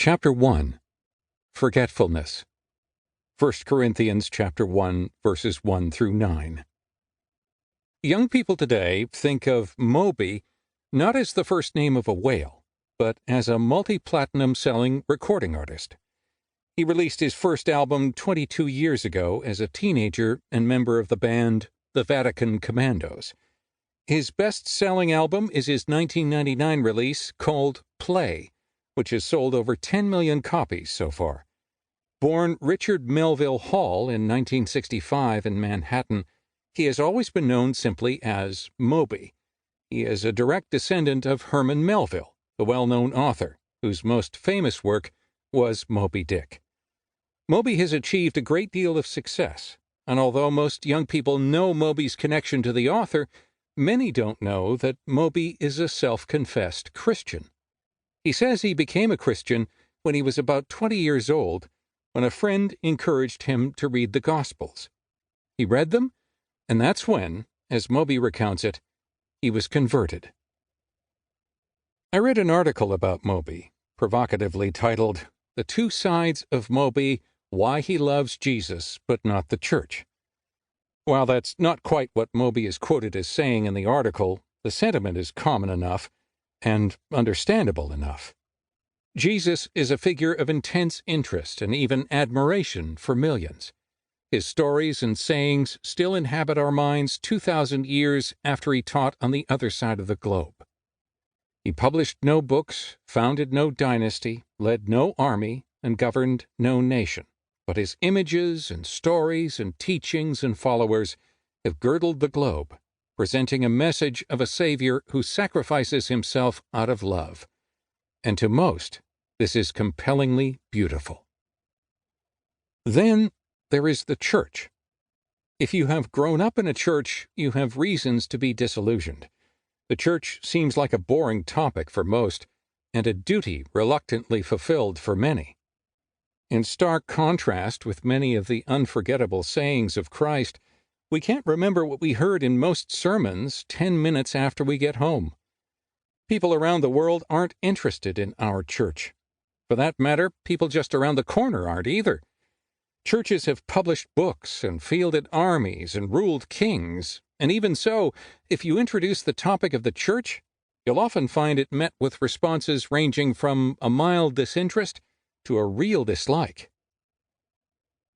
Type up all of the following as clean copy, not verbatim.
Chapter 1. Forgetfulness. 1 Corinthians chapter 1, verses 1 through 9. Young people today think of Moby not as the first name of a whale, but as a multi-platinum selling recording artist. He released his first album 22 years ago as a teenager and member of the band The Vatican Commandos. His best-selling album is his 1999 release called Play, which has sold over 10 million copies so far. Born Richard Melville Hall in 1965 in Manhattan, he has always been known simply as Moby. He is a direct descendant of Herman Melville, the well-known author, whose most famous work was Moby Dick. Moby has achieved a great deal of success, and although most young people know Moby's connection to the author, many don't know that Moby is a self-confessed Christian. He says he became a Christian when he was about 20 years old, when a friend encouraged him to read the Gospels. He read them, and that's when, as Moby recounts it, he was converted. I read an article about Moby, provocatively titled, "The Two Sides of Moby, Why He Loves Jesus But Not the Church." While that's not quite what Moby is quoted as saying in the article, the sentiment is common enough and understandable enough. Jesus is a figure of intense interest and even admiration for millions. His stories and sayings still inhabit our minds 2,000 years after he taught on the other side of the globe. He published no books, founded no dynasty, led no army, and governed no nation. But his images and stories and teachings and followers have girdled the globe, presenting a message of a Savior who sacrifices himself out of love. And to most, this is compellingly beautiful. Then there is the church. If you have grown up in a church, you have reasons to be disillusioned. The church seems like a boring topic for most, and a duty reluctantly fulfilled for many. In stark contrast with many of the unforgettable sayings of Christ, we can't remember what we heard in most sermons 10 minutes after we get home. People around the world aren't interested in our church. For that matter, people just around the corner aren't either. Churches have published books and fielded armies and ruled kings, and even so, if you introduce the topic of the church, you'll often find it met with responses ranging from a mild disinterest to a real dislike.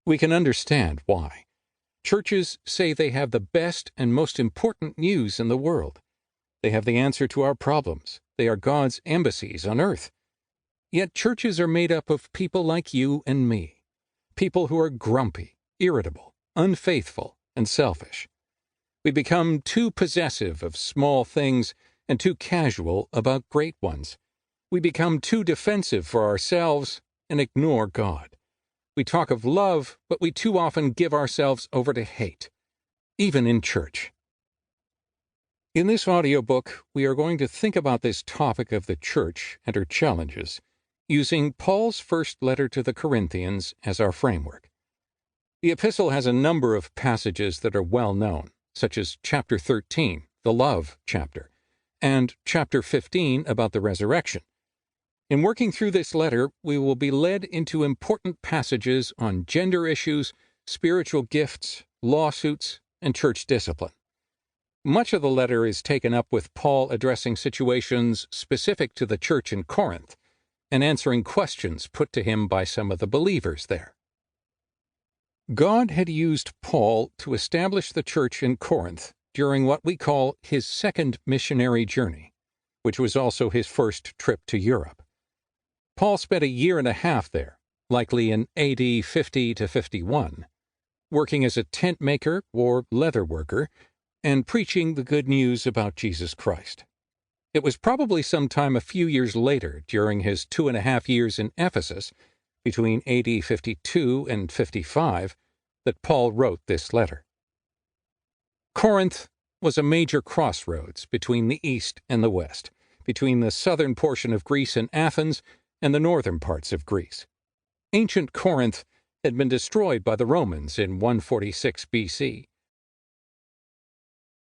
We can understand why. Churches say they have the best and most important news in the world. They have the answer to our problems. They are God's embassies on earth. Yet churches are made up of people like you and me, people who are grumpy, irritable, unfaithful, and selfish. We become too possessive of small things and too casual about great ones. We become too defensive for ourselves and ignore God. We talk of love, but we too often give ourselves over to hate, even in church. In this audiobook, we are going to think about this topic of the church and her challenges, using Paul's first letter to the Corinthians as our framework. The epistle has a number of passages that are well known, such as chapter 13, the love chapter, and chapter 15 about the resurrection. In working through this letter, we will be led into important passages on gender issues, spiritual gifts, lawsuits, and church discipline. Much of the letter is taken up with Paul addressing situations specific to the church in Corinth and answering questions put to him by some of the believers there. God had used Paul to establish the church in Corinth during what we call his second missionary journey, which was also his first trip to Europe. Paul spent a year and a half there, likely in AD 50 to 51, working as a tent maker or leather worker and preaching the good news about Jesus Christ. It was probably sometime a few years later, during his 2.5 years in Ephesus, between AD 52 and 55, that Paul wrote this letter. Corinth was a major crossroads between the East and the West, between the southern portion of Greece and Athens and the northern parts of Greece. Ancient Corinth had been destroyed by the Romans in 146 BC,